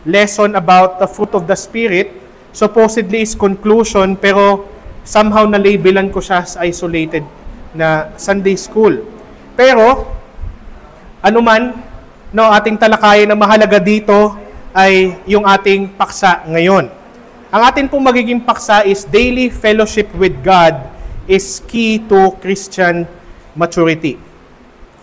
lesson about the fruit of the Spirit. Supposedly is conclusion, pero somehow na-labelan ko siya as isolated na Sunday school. Pero, anuman, ating talakayan na mahalaga dito ay yung ating paksa ngayon. Ang atin pong magiging paksa is daily fellowship with God is key to Christian maturity.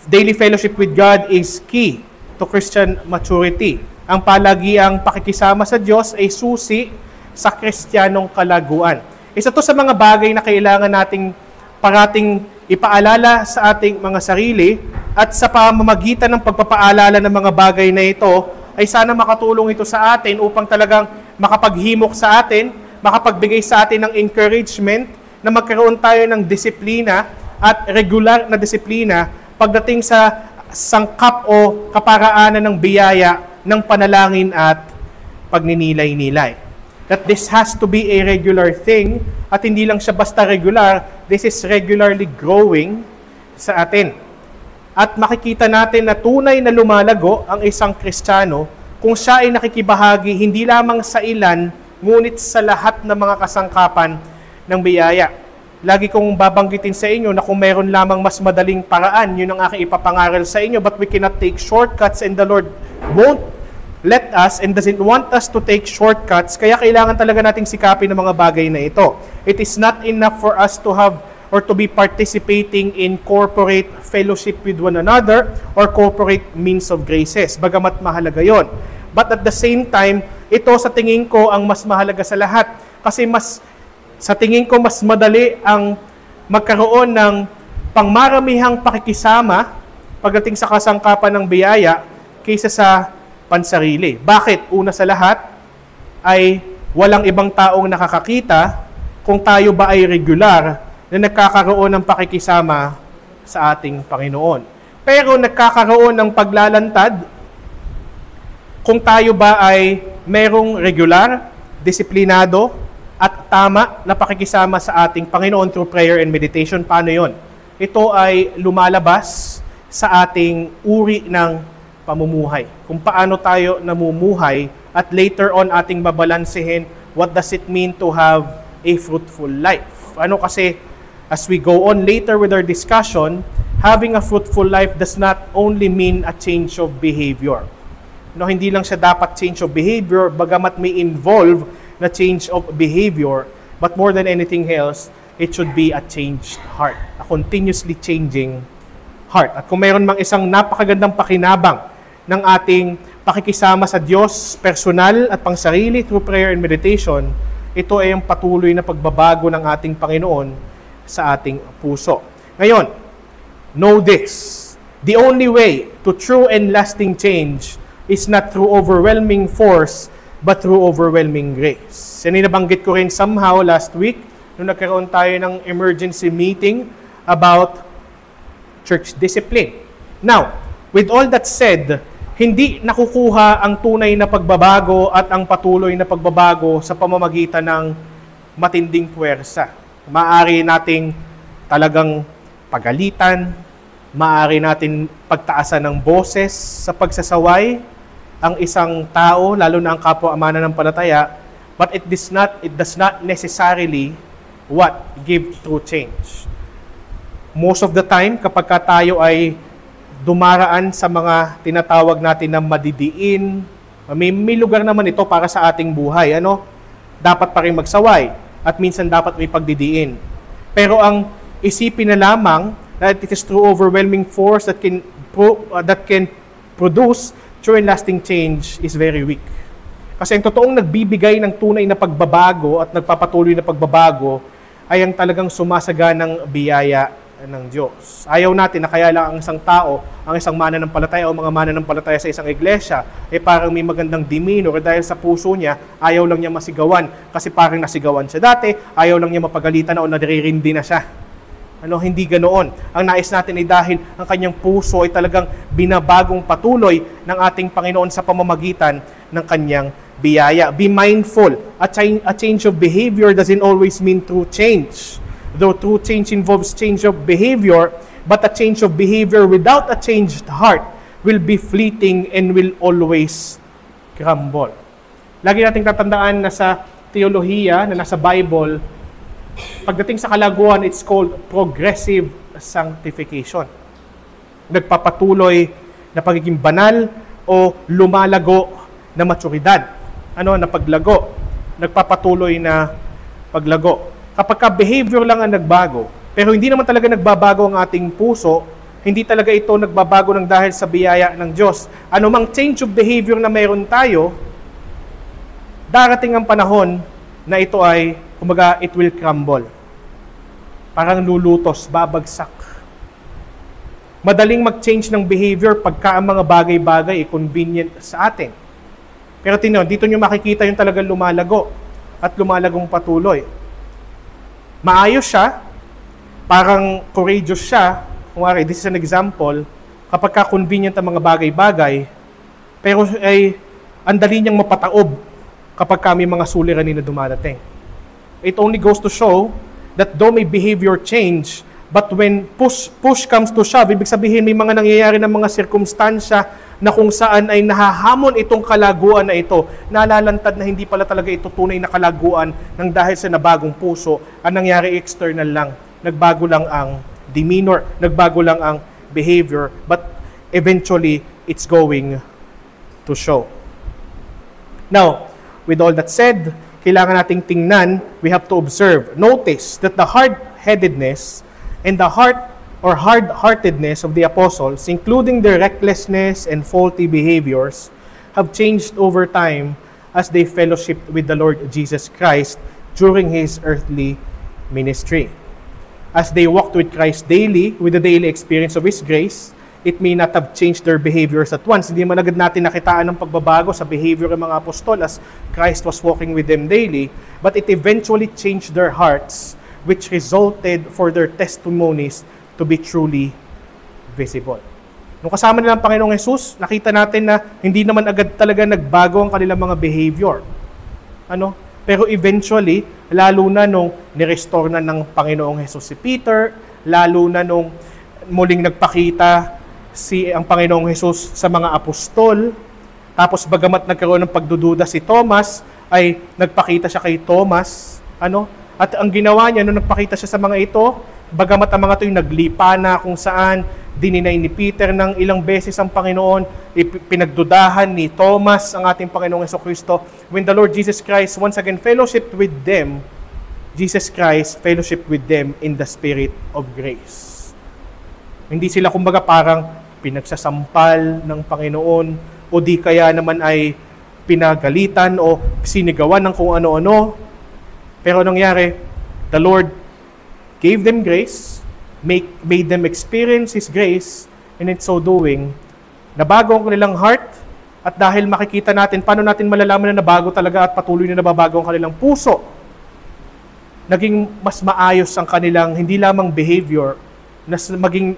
Daily fellowship with God is key to Christian maturity. Ang palagiang pakikisama sa Diyos ay susi sa Kristiyanong kalaguan. Isa to sa mga bagay na kailangan nating parating ipaalala sa ating mga sarili, at sa pamamagitan ng pagpapaalala ng mga bagay na ito, ay sana makatulong ito sa atin upang talagang makapaghimok sa atin, makapagbigay sa atin ng encouragement na magkaroon tayo ng disiplina at regular na disiplina pagdating sa sangkap o kaparaanan ng biyaya ng panalangin at pagninilay-nilay. That this has to be a regular thing, at hindi lang siya basta regular, this is regularly growing sa atin. At makikita natin na tunay na lumalago ang isang Kristiyano kung siya ay nakikibahagi hindi lamang sa ilan, ngunit sa lahat ng mga kasangkapan ng biyaya. Lagi kong babanggitin sa inyo na kung mayroon lamang mas madaling paraan, yun ang aking ipapangaral sa inyo, but we cannot take shortcuts, and the Lord won't let us and doesn't want us to take shortcuts, kaya kailangan talaga nating sikapin ng mga bagay na ito. It is not enough for us to have or to be participating in corporate fellowship with one another or corporate means of graces, bagamat mahalaga yon. But at the same time, ito sa tingin ko ang mas mahalaga sa lahat, kasi sa tingin ko mas madali ang magkaroon ng pangmaramihang pakikisama pagdating sa kasangkapan ng biyaya kaysa sa pansarili. Bakit? Una sa lahat ay walang ibang taong nakakakita kung tayo ba ay regular na nagkakaroon ng pakikisama sa ating Panginoon. Pero nagkakaroon ng paglalantad kung tayo ba ay merong regular, disiplinado, at tama na pakikisama sa ating Panginoon through prayer and meditation. Paano yon? Ito ay lumalabas sa ating uri ng pamumuhay. Kung paano tayo namumuhay, at later on ating babalansehin what does it mean to have a fruitful life. Kasi as we go on later with our discussion, having a fruitful life does not only mean a change of behavior. Hindi lang siya dapat change of behavior, bagamat may involve na change of behavior, but more than anything else, it should be a changed heart, a continuously changing heart. At kung mayroon mang isang napakagandang pakinabang ng ating pakikisama sa Diyos, personal at pangsarili through prayer and meditation, ito ay ang patuloy na pagbabago ng ating Panginoon sa ating puso. Ngayon, know this: the only way to true and lasting change is not through overwhelming force, but through overwhelming grace. Yan nabanggit ko rin somehow last week nung nagkaroon tayo ng emergency meeting about church discipline. Now, with all that said, hindi nakukuha ang tunay na pagbabago at ang patuloy na pagbabago sa pamamagitan ng matinding puwersa. Maaari nating talagang pagalitan, maaari natin pagtaasan ng boses sa pagsasaway ang isang tao, lalo na ang kapwa mananampalataya, but it does not necessarily give true change. Most of the time, kapag tayo ay dumaraan sa mga tinatawag natin na madidiin, may lugar naman ito para sa ating buhay. Dapat pa rin magsaway at minsan dapat may pagdidiin. Pero ang isipin na lamang that it is through overwhelming force that can produce true and lasting change is very weak. Kasi ang totoong nagbibigay ng tunay na pagbabago at nagpapatuloy na pagbabago ay ang talagang sumasaganang biyaya ng Diyos. Ayaw natin na kaya lang ang isang tao, ang isang mananampalataya o mga mananampalataya sa isang iglesia, parang may magandang demeanor dahil sa puso niya, ayaw lang niya masigawan kasi parang nasigawan siya dati, ayaw lang niya mapagalitan o naririndi na siya. Hindi ganoon. Ang nais natin ay dahil ang kanyang puso ay talagang binabagong patuloy ng ating Panginoon sa pamamagitan ng kanyang biyaya. Be mindful. A change of behavior doesn't always mean true change. Though true change involves change of behavior, but a change of behavior without a changed heart will be fleeting and will always crumble. Lagi nating tatandaan na sa teolohiya, na nasa Bible, pagdating sa kalaguan, it's called progressive sanctification. Nagpapatuloy na pagiging banal o lumalago na maturidad. Na paglago. Nagpapatuloy na paglago. Kapag ka behavior lang ang nagbago, pero hindi naman talaga nagbabago ang ating puso, hindi talaga ito nagbabago ng dahil sa biyaya ng Diyos. Anumang change of behavior na mayroon tayo, darating ang panahon na ito ay, kumbaga, it will crumble. Parang lulutos, babagsak. Madaling mag-change ng behavior pagka ang mga bagay-bagay ay convenient sa atin. Pero dito nyo makikita yung talagang lumalago at lumalagong patuloy. Maayos siya, parang courageous siya. Kumari, this is an example, kapag ka-convenient ang mga bagay-bagay, pero ay andali niyang mapataob kapag kami mga suliranin na dumadating. It only goes to show that though may behavior change, but when push comes to shove, ibig sabihin may mga nangyayari ng mga sirkumstansya na kung saan ay nahahamon itong kalaguan na ito, nalalantad na hindi pala talaga ito tunay na kalaguan ng dahil sa nabagong puso, ang nangyari external lang. Nagbago lang ang demeanor, nagbago lang ang behavior, but eventually, it's going to show. Now, with all that said, kailangan nating tingnan, we have to observe, notice that the hard-headedness and the hard-heartedness of the apostles, including their recklessness and faulty behaviors, have changed over time as they fellowshiped with the Lord Jesus Christ during His earthly ministry. As they walked with Christ daily, with the daily experience of His grace, it may not have changed their behaviors at once. Hindi man agad natin nakitaan ng pagbabago sa behavior ng mga apostol as Christ was walking with them daily, but it eventually changed their hearts, which resulted for their testimonies to be truly visible. Nung kasama nila ang Panginoong Jesus, nakita natin na hindi naman agad talaga nagbago ang kanilang mga behavior. Pero eventually, lalo na nung nirestore na ng Panginoong Jesus si Peter, lalo na nung muling nagpakita ang Panginoong Jesus sa mga apostol, tapos bagamat nagkaroon ng pagdududa si Thomas, ay nagpakita siya kay Thomas, At ang ginawa niya, nung nagpakita siya sa mga ito, bagamat ang mga ito yung naglipa na kung saan, dininay ni Peter ng ilang beses ang Panginoon, pinagdudahan ni Thomas ang ating Panginoong Jesucristo. When the Lord Jesus Christ once again fellowshiped with them, Jesus Christ fellowshiped with them in the spirit of grace. Hindi sila kumbaga parang pinagsasampal ng Panginoon o di kaya naman ay pinagalitan o sinigawan ng kung ano-ano. Pero nangyari, the Lord gave them grace, made them experience His grace, and in so doing, nabago ang kanilang heart, at dahil makikita natin, paano natin malalaman na nabago talaga at patuloy na nababago ang kanilang puso, naging mas maayos ang kanilang, hindi lamang behavior, mas naging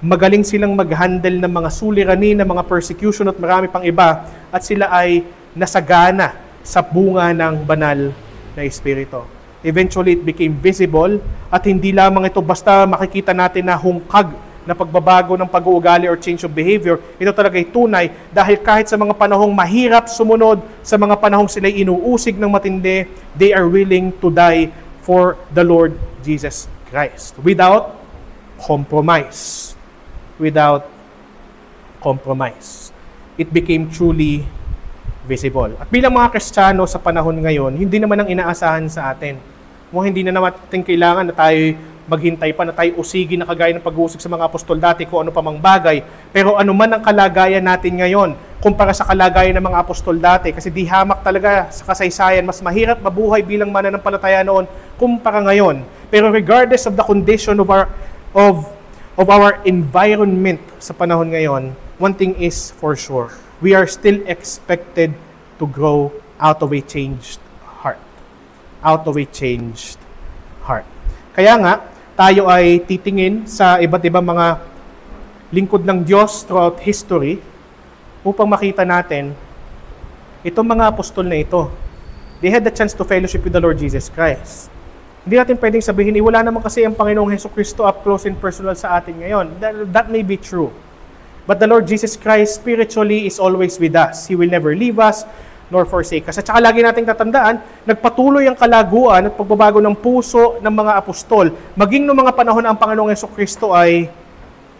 magaling silang mag-handle ng mga suliranin, ng mga persecution at marami pang iba, at sila ay nasagana sa bunga ng banal na Espiritu. Eventually, it became visible at hindi lamang ito basta makikita natin na hungkag na pagbabago ng pag-uugali or change of behavior. Ito talaga ay tunay dahil kahit sa mga panahong mahirap sumunod, sa mga panahong sila'y inuusig ng matindi, they are willing to die for the Lord Jesus Christ without compromise. Without compromise. It became truly visible. At bilang mga Kristiyano sa panahon ngayon, hindi naman ang inaasahan sa atin. Hindi na naman kailangan na tayo maghintay pa na tayo usigin na kagaya ng pag-uusig sa mga apostol dati kung ano pa mang bagay. Pero ano man ang kalagayan natin ngayon, kumpara sa kalagayan ng mga apostol dati, kasi di hamak talaga sa kasaysayan, mas mahirap mabuhay bilang mananampalataya noon kumpara ngayon. Pero regardless of the condition of our environment sa panahon ngayon, one thing is for sure. We are still expected to grow out of a changed heart. Out of a changed heart. Kaya nga, tayo ay titingin sa iba't ibang mga lingkod ng Diyos throughout history upang makita natin itong mga apostol na ito. They had the chance to fellowship with the Lord Jesus Christ. Hindi natin pwedeng sabihin, wala naman kasi ang Panginoong Jesucristo up close and personal sa atin ngayon. That may be true. But the Lord Jesus Christ spiritually is always with us. He will never leave us nor forsake us. At saka lagi nating tatandaan, nagpatuloy ang kalaguan at pagbabago ng puso ng mga apostol. Maging noong mga panahon na ang Panginoong Jesucristo ay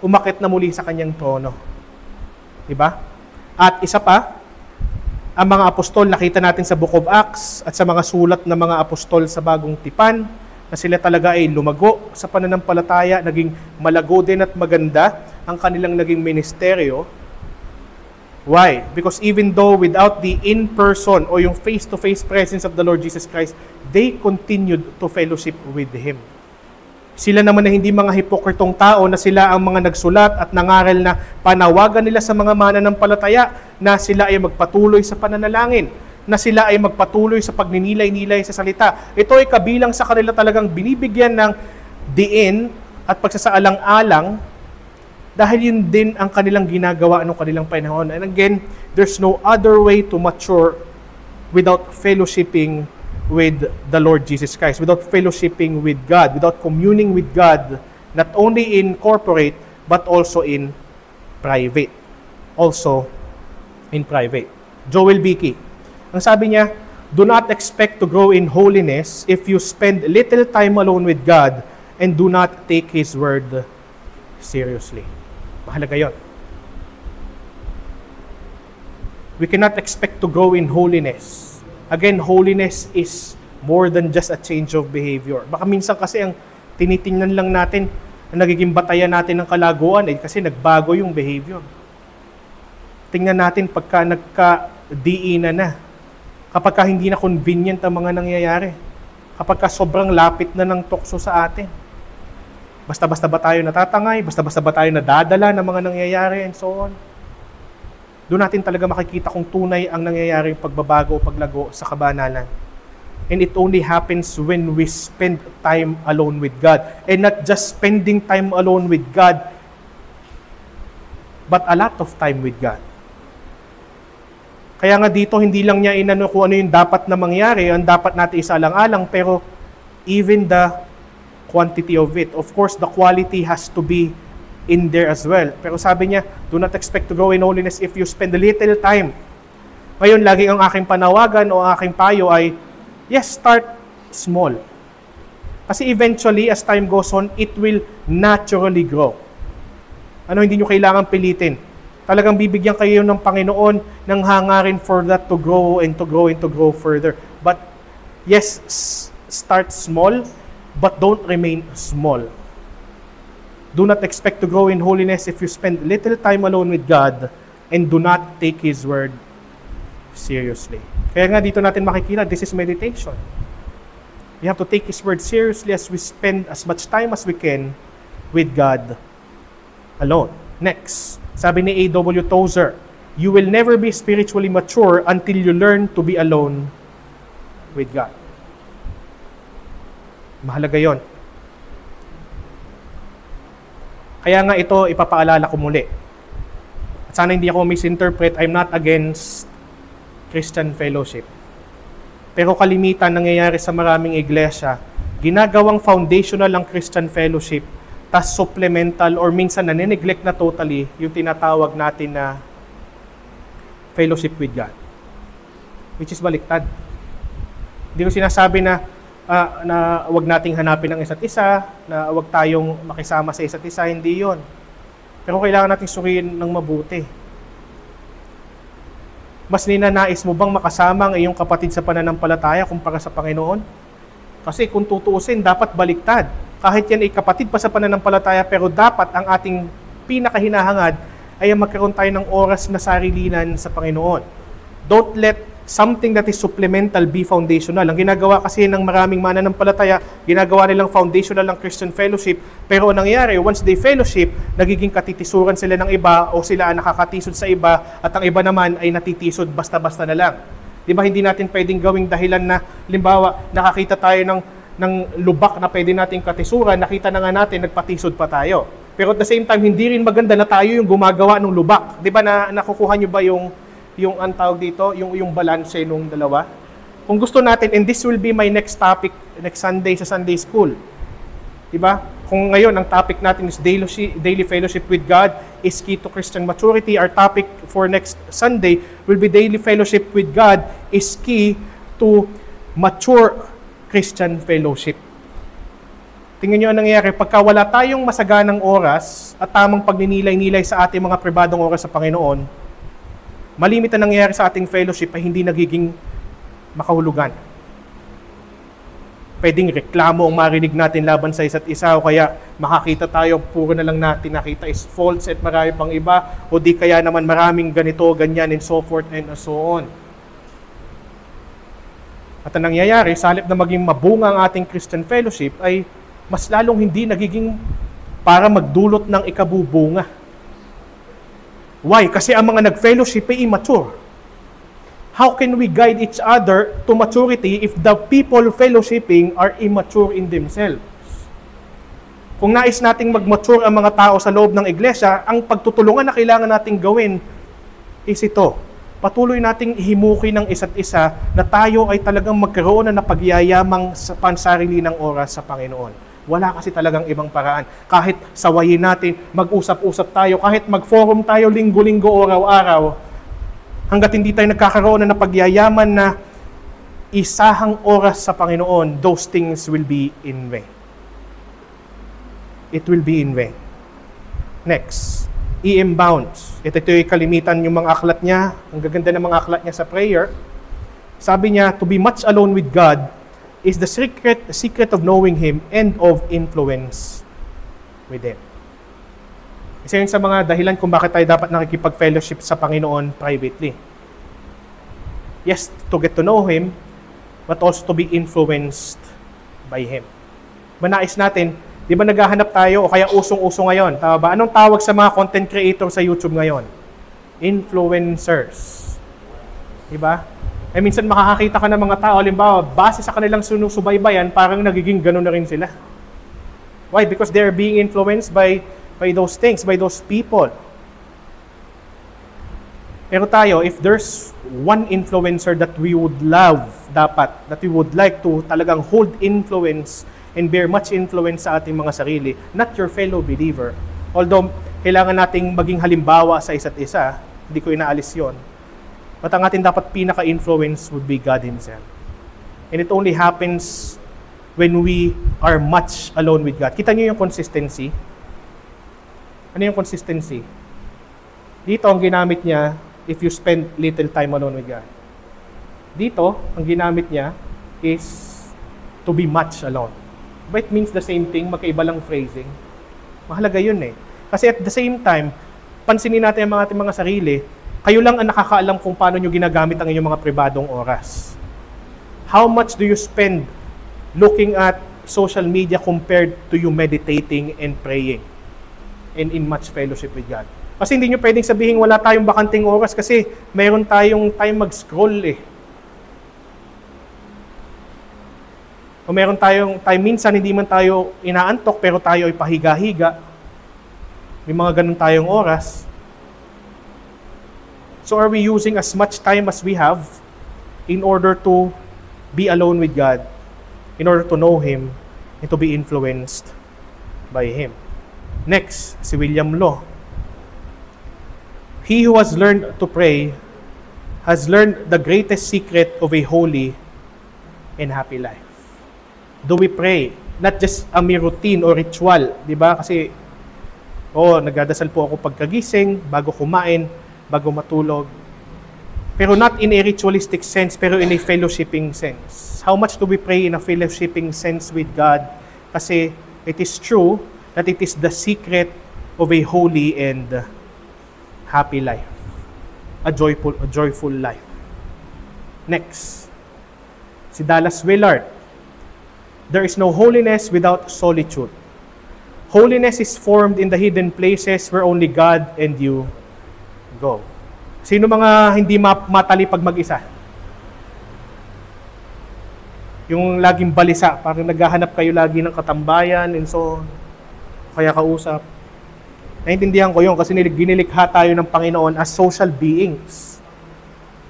umakit na muli sa kanyang trono. Diba? At isa pa, ang mga apostol, nakita natin sa Book of Acts at sa mga sulat ng mga apostol sa Bagong Tipan, na sila talaga ay lumago sa pananampalataya, naging malago din at maganda ang kanilang naging ministeryo. Why? Because even though without the in-person o yung face-to-face presence of the Lord Jesus Christ, they continued to fellowship with Him. Sila naman na hindi mga hipokritong tao na sila ang mga nagsulat at nangaral na panawagan nila sa mga mananampalataya na sila ay magpatuloy sa pananalangin, na sila ay magpatuloy sa pagninilay-nilay sa salita. Ito ay kabilang sa kanila talagang binibigyan ng diin at pagsasaalang-alang dahil yun din ang kanilang ginagawa noong kanilang panahon. And again, there's no other way to mature without fellowshipping with the Lord Jesus Christ, without fellowshipping with God, without communing with God, not only in corporate, but also in private. Also in private. Joel Bicky, ang sabi niya, do not expect to grow in holiness if you spend little time alone with God and do not take His word seriously. Mahalaga yun. We cannot expect to grow in holiness. Again, holiness is more than just a change of behavior. Baka minsan kasi ang tinitingnan lang natin, ang nagiging batayan natin ng kalaguan ay kasi nagbago yung behavior. Tingnan natin pagka nagka-diinan na, kapag ka hindi na convenient ang mga nangyayari, kapag ka sobrang lapit na ng tukso sa atin. Basta-basta ba tayo natatangay? Basta-basta ba tayo nadadala ng mga nangyayari and so on? Doon natin talaga makikita kung tunay ang nangyayari pagbabago o paglago sa kabanalan. And it only happens when we spend time alone with God. And not just spending time alone with God, but a lot of time with God. Kaya nga dito, hindi lang niya inano kung ano yung dapat na mangyari, ang dapat natin isalang-alang, pero even the quantity of it. Of course, the quality has to be in there as well. Pero sabi niya, do not expect to grow in holiness if you spend a little time. Ngayon, lagi ang aking panawagan o aking payo ay, yes, start small. Kasi eventually, as time goes on, it will naturally grow. Ano, hindi nyo kailangan pilitin. Talagang bibigyan kayo ng Panginoon ng hangarin for that to grow and to grow and to grow further. But yes, start small, but don't remain small. Do not expect to grow in holiness if you spend little time alone with God and do not take His word seriously. Kaya nga dito natin makikita, this is meditation. We have to take His word seriously as we spend as much time as we can with God alone. Next, sabi ni A.W. Tozer, you will never be spiritually mature until you learn to be alone with God. Mahalaga yon. Kaya nga ito, ipapaalala ko muli. At sana hindi ako misinterpret, I'm not against Christian fellowship. Pero kalimitan nangyayari sa maraming iglesia, ginagawang foundational ang Christian fellowship, tas supplemental or minsan nanineglect na totally yung tinatawag natin na fellowship with God. Which is baliktad. Hindi ko sinasabi na wag nating hanapin ang isa't isa, na wag tayong makisama sa isa't isa, hindi yon. Pero kailangan nating suriin ng mabuti. Mas ninanais mo bang makasama ang iyong kapatid sa pananampalataya kumpara sa Panginoon? Kasi kung tutuusin, dapat baliktad. Kahit yan ay kapatid pa sa pananampalataya, pero dapat ang ating pinakahinahangad ay magkaroon tayo ng oras na sarilinan sa Panginoon. Don't let something that is supplemental be foundational. Ang ginagawa kasi ng maraming mananampalataya, ginagawa nilang foundational ng Christian fellowship, pero ang nangyayari, once they fellowship, nagiging katitisuran sila ng iba o sila ang nakakatisod sa iba at ang iba naman ay natitisod basta-basta na lang. Di ba hindi natin pwedeng gawing dahilan na, limbawa, nakakita tayo ng lubak na pwede nating katisuran, nakita na nga natin, nagpatisod pa tayo. Pero at the same time, hindi rin maganda na tayo yung gumagawa ng lubak. Di ba nakukuha nyo ba yung ang tawag dito, yung balance nung dalawa? Kung gusto natin, and this will be my next topic next Sunday sa Sunday School. Diba? Kung ngayon ang topic natin is daily fellowship with God is key to Christian maturity, our topic for next Sunday will be daily fellowship with God is key to mature Christian fellowship. Tingnan nyo ang nangyayari. Pagka wala tayong masaganang oras at tamang pagninilay-nilay sa ating mga pribadong oras sa Panginoon, malimit ang nangyayari sa ating fellowship ay hindi nagiging makahulugan. Pwedeng reklamo ang marinig natin laban sa isa't isa o kaya makakita tayo, puro na lang natin nakita is false at marami pang iba o di kaya naman maraming ganito, ganyan and so forth and so on. At ang nangyayari, sa halip na maging mabunga ang ating Christian fellowship ay mas lalong hindi nagiging para magdulot ng ikabubunga. Why? Kasi ang mga nag-fellowship ay immature. How can we guide each other to maturity if the people fellowshipping are immature in themselves? Kung nais nating mag-mature ang mga tao sa loob ng iglesia, ang pagtutulungan na kailangan nating gawin is ito. Patuloy nating ihimuki ng isa't isa na tayo ay talagang magkaroon na pagyayamang sa pansarili ng oras sa Panginoon. Wala kasi talagang ibang paraan. Kahit sawayin natin, mag-usap-usap tayo, kahit mag-forum tayo linggo-linggo, araw-araw, hanggat hindi tayo nagkakaroon na pagyayaman na isahang oras sa Panginoon, those things will be in vain. It will be in vain. Next, E.M. Bounds. Ito yung kalimitan yung mga aklat niya. Ang gaganda ng mga aklat niya sa prayer. Sabi niya, to be much alone with God is the secret of knowing Him and of influence with Him. Isa yun sa mga dahilan kung bakit tayo dapat nakikipag-fellowship sa Panginoon privately. Yes, to get to know Him, but also to be influenced by Him. Manais natin, di ba naghahanap tayo o kaya usong-uso ngayon? Tama ba? Anong tawag sa mga content creator sa YouTube ngayon? Influencers. Di ba? Eh minsan makakakita ka ng mga tao, halimbawa, base sa kanilang sinusubaybayan, parang nagiging gano'n na rin sila. Why? Because they're being influenced by those things, by those people. Pero tayo, if there's one influencer that we would love, that we would like to talagang hold influence and bear much influence sa ating mga sarili, not your fellow believer. Although, kailangan nating maging halimbawa sa isa't isa, hindi ko inaalis yon. But ang ating dapat pinaka-influence would be God Himself. And it only happens when we are much alone with God. Kita niyo yung consistency? Ano yung consistency? Dito, ang ginamit niya, if you spend little time alone with God. Dito, ang ginamit niya is to be much alone. But it means the same thing, magkaiba lang phrasing. Mahalaga yun eh. Kasi at the same time, pansinin natin ang ating mga sarili, kayo lang ang nakakaalam kung paano nyo ginagamit ang inyong mga pribadong oras. How much do you spend looking at social media compared to you meditating and praying? And in much fellowship with God. Kasi hindi nyo pwedeng sabihin wala tayong bakanting oras kasi mayroon tayong time mag-scroll eh. O mayroon tayong time, minsan hindi man tayo inaantok pero tayo ay pahiga-higa. May mga ganun tayong oras. So are we using as much time as we have in order to be alone with God, in order to know Him, and to be influenced by Him? Next, si William Law. He who has learned to pray has learned the greatest secret of a holy and happy life. Do we pray? Not just a mere routine or ritual, di ba? Kasi, nagdadasal po ako pagkagising, bago kumain, bago matulog. Pero not in a ritualistic sense, pero in a fellowshipping sense. How much do we pray in a fellowshipping sense with God? Kasi it is true that it is the secret of a holy and happy life. A joyful life. Next, si Dallas Willard. There is no holiness without solitude. Holiness is formed in the hidden places where only God and you go. Sino mga hindi matalipag mag-isa? Yung laging balisa, parang naghahanap kayo lagi ng katambayan and so on. Kaya kausap. Naintindihan ko yun kasi ginilikha tayo ng Panginoon as social beings.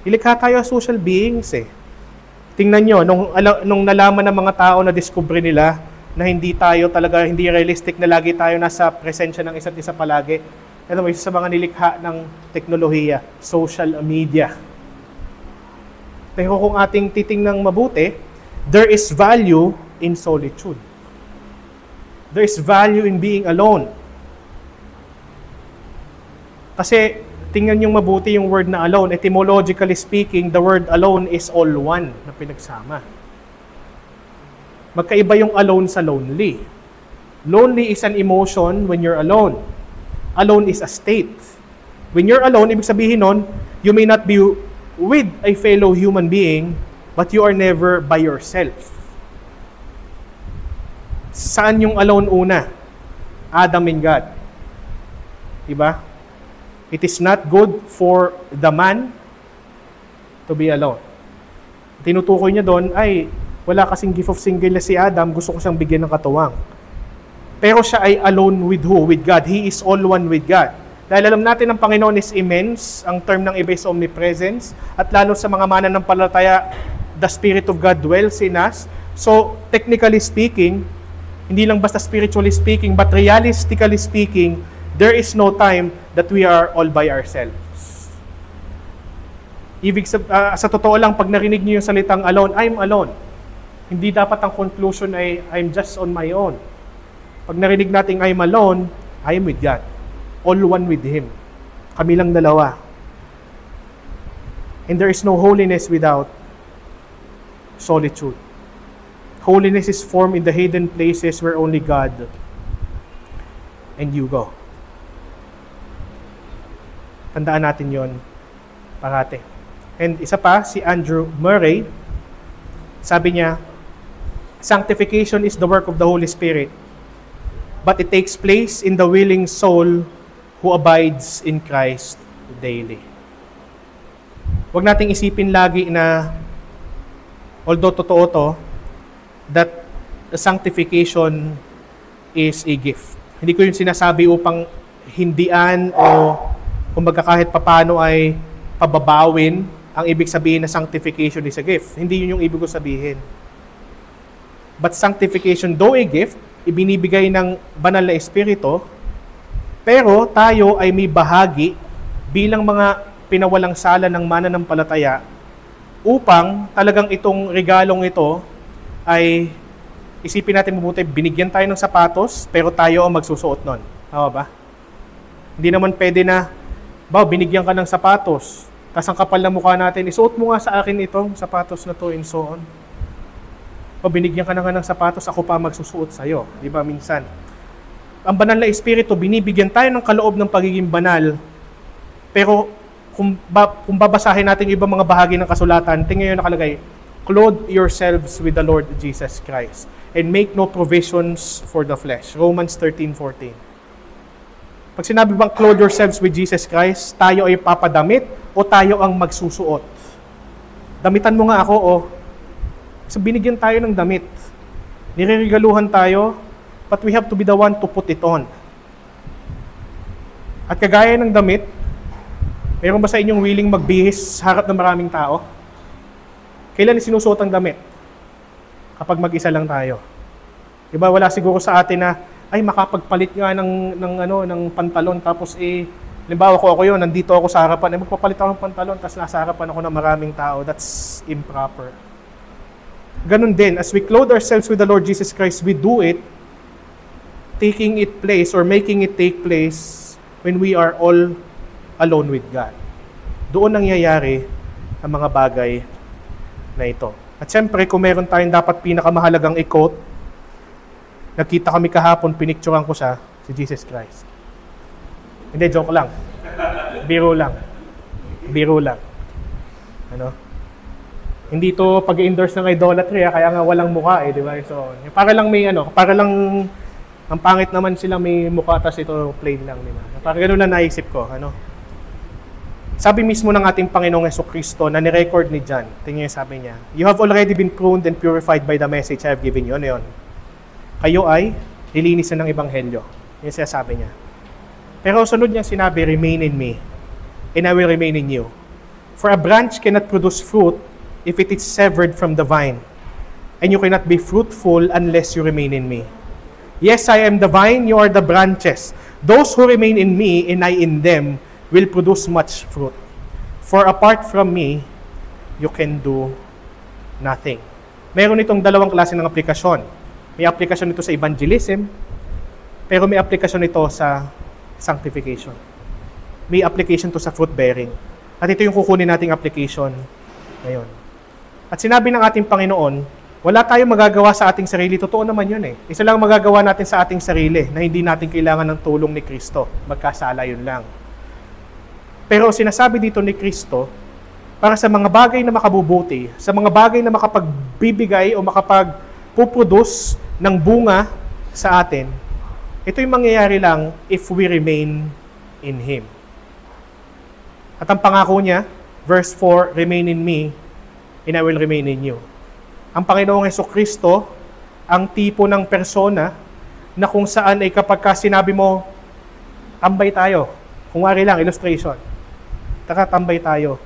Nilikha tayo as social beings eh. Tingnan nyo, nung nalaman ng mga tao na discover nila na hindi realistic na lagi tayo nasa presensya ng isa't isa palagi. Alam mo, isa sa mga nilikha ng teknolohiya, social media. Pero kung ating titingnang mabuti, there is value in solitude. There is value in being alone. Kasi, tingnan yung mabuti yung word na alone. Etymologically speaking, the word alone is all one na pinagsama. Magkaiba yung alone sa lonely. Lonely is an emotion when you're alone. Alone is a state. When you're alone, ibig sabihin nun, you may not be with a fellow human being, but you are never by yourself. Saan yung alone una? Adam and God. Diba? It is not good for the man to be alone. Tinutukoy niya doon, ay, wala kasing gift of singleness si Adam, gusto ko siyang bigyan ng katuwang. Pero siya ay alone with who? With God. He is all one with God. Dahil alam natin ang Panginoon is immense, ang term ng iba is omnipresence, at lalo sa mga mananampalataya, the Spirit of God dwells in us. So, technically speaking, hindi lang basta spiritually speaking, but realistically speaking, there is no time that we are all by ourselves. Sa totoo lang, pag narinig niyo yung salitang alone, I'm alone. Hindi dapat ang conclusion ay I'm just on my own. Pag narinig natin I'm alone, I am with God. All one with Him. Kami lang dalawa. And there is no holiness without solitude. Holiness is formed in the hidden places where only God and you go. Tandaan natin yon parate. And isa pa, si Andrew Murray, sabi niya, sanctification is the work of the Holy Spirit, but it takes place in the willing soul who abides in Christ daily. Huwag nating isipin lagi na, although totoo to, that the sanctification is a gift. Hindi ko yung sinasabi upang hindian o kumbaga kahit papano ay pababawin ang ibig sabihin na sanctification is a gift. Hindi yun yung ibig ko sabihin. But sanctification, though a gift, ibinibigay ng banal na espiritu, pero tayo ay may bahagi bilang mga pinawalang sala ng mananampalataya upang talagang itong regalong ito ay isipin natin mabuti, binigyan tayo ng sapatos, pero tayo ang magsusuot nun. Tama ba? Hindi naman pwede na, binigyan ka ng sapatos, tas ang kapal na mukha natin, isuot mo nga sa akin itong sapatos na to and so on. Binigyan ka na nga ng sapatos, ako pa magsusuot sa'yo. Di ba minsan? Ang banal na espiritu, binibigyan tayo ng kaloob ng pagiging banal. Pero kung babasahin natin yung ibang mga bahagi ng kasulatan, tingnan nyo nakalagay, clothe yourselves with the Lord Jesus Christ and make no provisions for the flesh. Romans 13:14. Pag sinabi bang clothe yourselves with Jesus Christ, tayo ay papadamit o tayo ang magsusuot? Damitan mo nga ako o so binigyan tayo ng damit. Nireregaluhan tayo, but we have to be the one to put it on. At kagaya ng damit, meron ba sa inyong willing magbihis sa harap ng maraming tao? Kailan sinusuot ang damit? Kapag mag-isa lang tayo. Diba wala siguro sa atin na, ay makapagpalit nga ng pantalon, tapos halimbawa ko ako yun, nandito ako sa harapan, magpapalit ako ng pantalon, tapos nasa harapan ako ng maraming tao. That's improper. Ganun din, as we clothe ourselves with the Lord Jesus Christ, we do it, taking it place or making it take place when we are all alone with God. Doon nangyayari ang mga bagay na ito. At siyempre, kung meron tayong dapat pinakamahalagang i-quote, nakita kami kahapon, pinicturean ko siya, si Jesus Christ. Hindi, joke lang. Biro lang. Biro lang. Ano? Hindi to pag-endorse ng idolatry, kaya nga walang mukha di ba? So, para lang may para lang ang pangit naman sila may mukha, tas ito plain lang, di ba? Para ganoon lang naisip ko, Sabi mismo ng ating Panginoong Jesucristo na ni-record ni John, tingnan sabi niya, you have already been pruned and purified by the message I have given you. Ano yun? Kayo ay nilinis na ng Ebanghelyo. Yan siya sabi niya. Pero sunod niya sinabi, remain in me, and I will remain in you. For a branch cannot produce fruit if it is severed from the vine. and you cannot be fruitful unless you remain in me. Yes, I am the vine, you are the branches. Those who remain in me and I in them will produce much fruit. For apart from me, you can do nothing. Meron itong dalawang klase ng aplikasyon. May aplikasyon ito sa evangelism, pero may aplikasyon ito sa sanctification. May application to sa fruit bearing. At ito yung kukunin nating application ngayon. At sinabi ng ating Panginoon, wala tayong magagawa sa ating sarili. Totoo naman yun eh. Isa lang magagawa natin sa ating sarili na hindi natin kailangan ng tulong ni Kristo. Magkasala yun lang. Pero sinasabi dito ni Kristo, para sa mga bagay na makabubuti, sa mga bagay na makapagbibigay o makapagpuproduce ng bunga sa atin, ito yung mangyayari lang if we remain in Him. At ang pangako niya, verse 4, remain in me, and I will remain in you. Ang Panginoong Hesukristo, ang tipo ng persona na kung saan ay kapag sinabi mo, tambay tayo. Kung wari lang, illustration. Tambay tayo.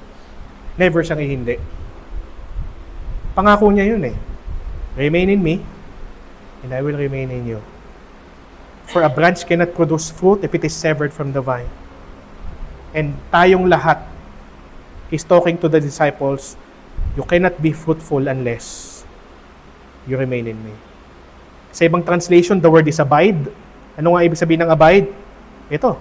Never siyang ihindi. Pangako niya yun eh. Remain in me, and I will remain in you. For a branch cannot produce fruit if it is severed from the vine. And tayong lahat, He's talking to the disciples, you cannot be fruitful unless you remain in me. Sa ibang translation, the word is abide. Ano nga ibig sabihin ng abide? Ito.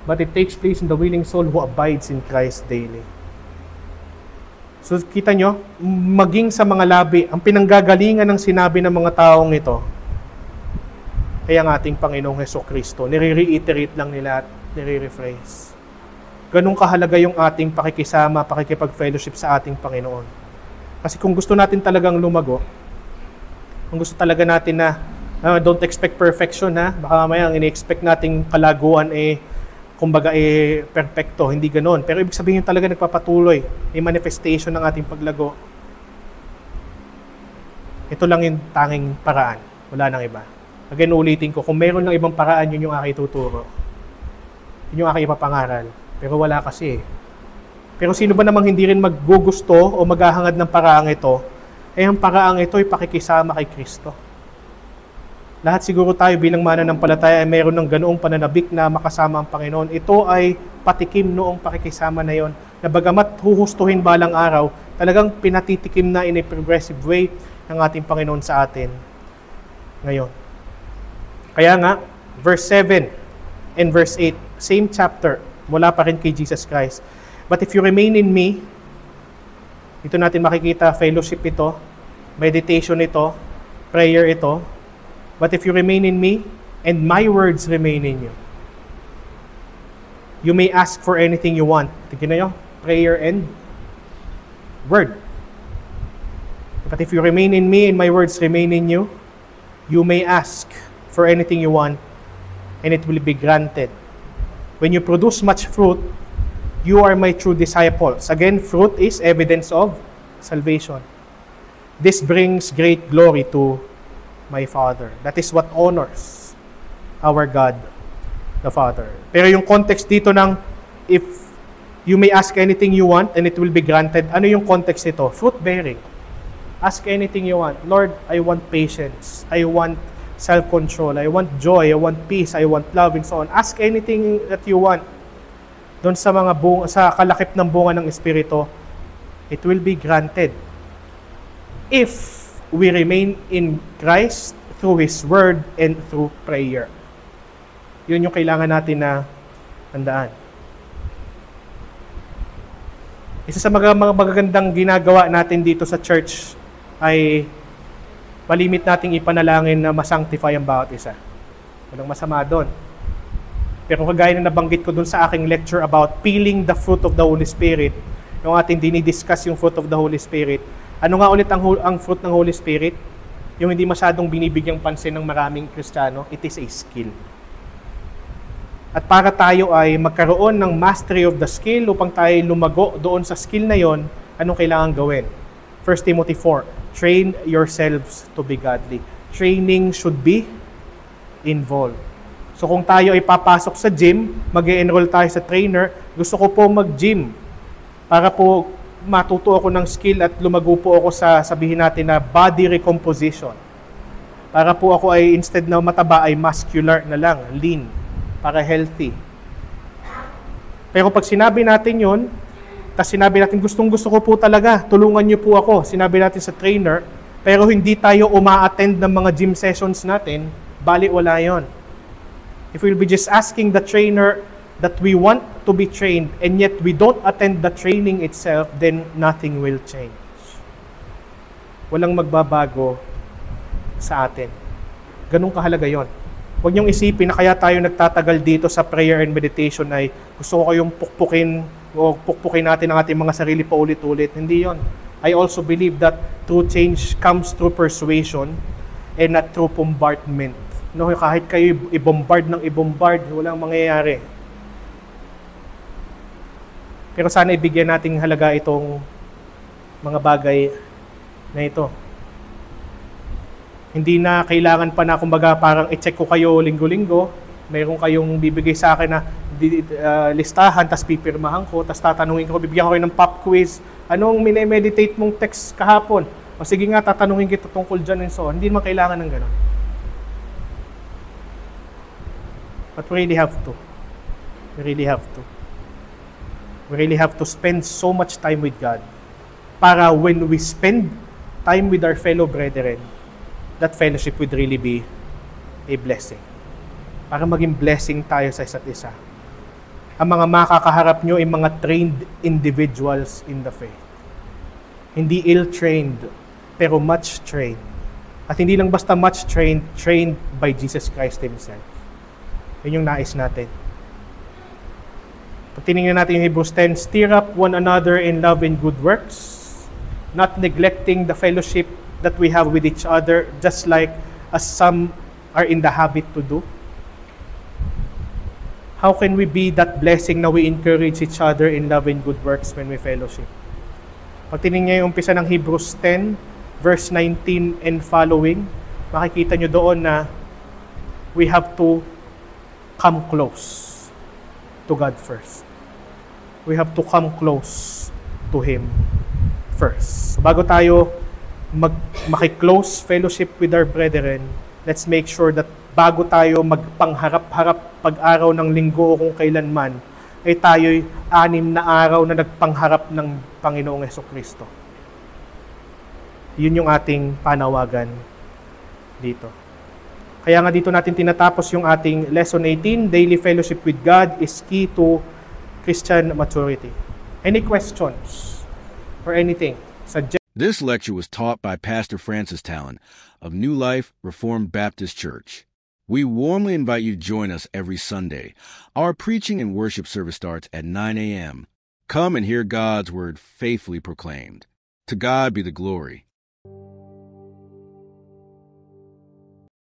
But it takes place in the willing soul who abides in Christ daily. So kita nyo, maging sa mga labi, ang pinanggagalingan ng sinabi ng mga taong ito, kaya ang ating Panginoong Hesukristo, nire-reiterate lang nila at nire-rephrase. Ganun kahalaga yung ating pakikisama, pakikipag-fellowship sa ating Panginoon. Kasi kung gusto natin talagang lumago, kung gusto talaga natin na don't expect perfection ha, baka mamaya ang ini-expect nating kalaguan kumbaga perfecto, hindi ganoon. Pero ibig sabihin yung talaga nagpapatuloy, may manifestation ng ating paglago. Ito lang yung tanging paraan, wala nang iba. Again, ulitin ko, kung meron lang ibang paraan, yun yung aking tuturo. Yun yung aking ipapangaral. Pero wala kasi. Pero sino ba namang hindi rin maggugusto o maghahangad ng paraang ito? Ang paraang ito ay pakikisama kay Kristo. Lahat siguro tayo bilang mananampalataya ay mayroon ng ganoong pananabik na makasama ang Panginoon. Ito ay patikim noong pakikisama na yon, na bagamat huhustuhin balang araw, talagang pinatitikim na in a progressive way ng ating Panginoon sa atin ngayon. Kaya nga, verse 7 and verse 8, same chapter, mula pa rin kay Jesus Christ. But if you remain in me, ito natin makikita, fellowship ito, meditation ito, prayer ito. But if you remain in me, and my words remain in you, you may ask for anything you want. Tignan nyo, prayer and word. But if you remain in me, and my words remain in you, you may ask for anything you want, and it will be granted. When you produce much fruit, you are my true disciples. Again, fruit is evidence of salvation. This brings great glory to my Father. That is what honors our God, the Father. Pero yung context dito ng if you may ask anything you want and it will be granted, ano yung context nito? Fruit bearing. Ask anything you want. Lord, I want patience. I want self-control. I want joy. I want peace. I want love and so on. Ask anything that you want. Doon sa mga sa kalakip ng bunga ng Espiritu, it will be granted. If we remain in Christ through His Word and through prayer. Yun yung kailangan natin na tandaan. Isa sa mga magagandang ginagawa natin dito sa church ay malimit nating ipanalangin na masanctify ang bawat isa. Walang masama doon. Pero kagaya na nabanggit ko doon sa aking lecture about peeling the fruit of the Holy Spirit, yung ating dinidiscuss yung fruit of the Holy Spirit, ano nga ulit ang fruit ng Holy Spirit? Yung hindi masyadong binibigyang pansin ng maraming Kristiyano, it is a skill. At para tayo ay magkaroon ng mastery of the skill upang tayo lumago doon sa skill na yon, anong kailangan gawin? 1 Timothy 4, train yourselves to be godly. Training should be involved. So kung tayo ay papasok sa gym, mag-e-enroll tayo sa trainer, gusto ko po mag-gym para po matuto ako ng skill at lumago po ako sa, sabihin natin na body recomposition. Para po ako ay instead na mataba ay muscular na lang, lean, para healthy. Pero pag sinabi natin yun, tapos sinabi natin gustong-gusto ko po talaga, tulungan niyo po ako, sinabi natin sa trainer, pero hindi tayo uma-attend ng mga gym sessions natin, bali wala yon. If we'll be just asking the trainer that we want to be trained and yet we don't attend the training itself, then nothing will change. Walang magbabago sa atin. Ganun kahalaga yon. Huwag niyong isipin na kaya tayo nagtatagal dito sa prayer and meditation ay gusto ko kayong pukpukin natin ang ating mga sarili pa ulit-ulit. Hindi yon. I also believe that true change comes through persuasion and not through bombardment. No, kahit kayo i-bombard, walang mangyayari. Pero sana ibigyan nating halaga itong mga bagay na ito. Hindi na kailangan pa na kumbaga parang i-check ko kayo linggo-linggo, mayroon kayong bibigay sa akin na listahan, tas pipirmahan ko, tas tatanungin ko, bibigyan ko kayo ng pop quiz. Anong mini-meditate mong text kahapon? O sige nga, tatanungin kita tungkol dyan and so on. Hindi naman kailangan ng gano'n. But we really have to. We really have to. We really have to spend so much time with God para when we spend time with our fellow brethren, that fellowship would really be a blessing. Para maging blessing tayo sa isa't isa. Ang mga makakaharap nyo ay mga trained individuals in the faith. Hindi ill-trained, pero much trained. At hindi lang basta much trained, trained by Jesus Christ Himself. Yun yung nais natin. Pag tinignan natin yung Hebrews 10, stir up one another in love and good works, not neglecting the fellowship that we have with each other, just like as some are in the habit to do. How can we be that blessing na we encourage each other in love and good works when we fellowship? Pag tinignan yung umpisa ng Hebrews 10, verse 19 and following, makikita nyo doon na we have to come close to God first. We have to come close to Him first. So, bago tayo maki-close fellowship with our brethren, let's make sure that bago tayo magpangharap-harap pag-araw ng linggo o kung kailanman, ay tayo'y 6 na araw na nagpangharap ng Panginoong Hesukristo. Yun yung ating panawagan dito. Kaya nga dito natin tinatapos yung ating lesson 18, daily fellowship with God is key to Christian maturity. Any questions or anything? This lecture was taught by Pastor Francis Talon of New Life Reformed Baptist Church. We warmly invite you to join us every Sunday. Our preaching and worship service starts at 9 a.m. Come and hear God's word faithfully proclaimed. To God be the glory.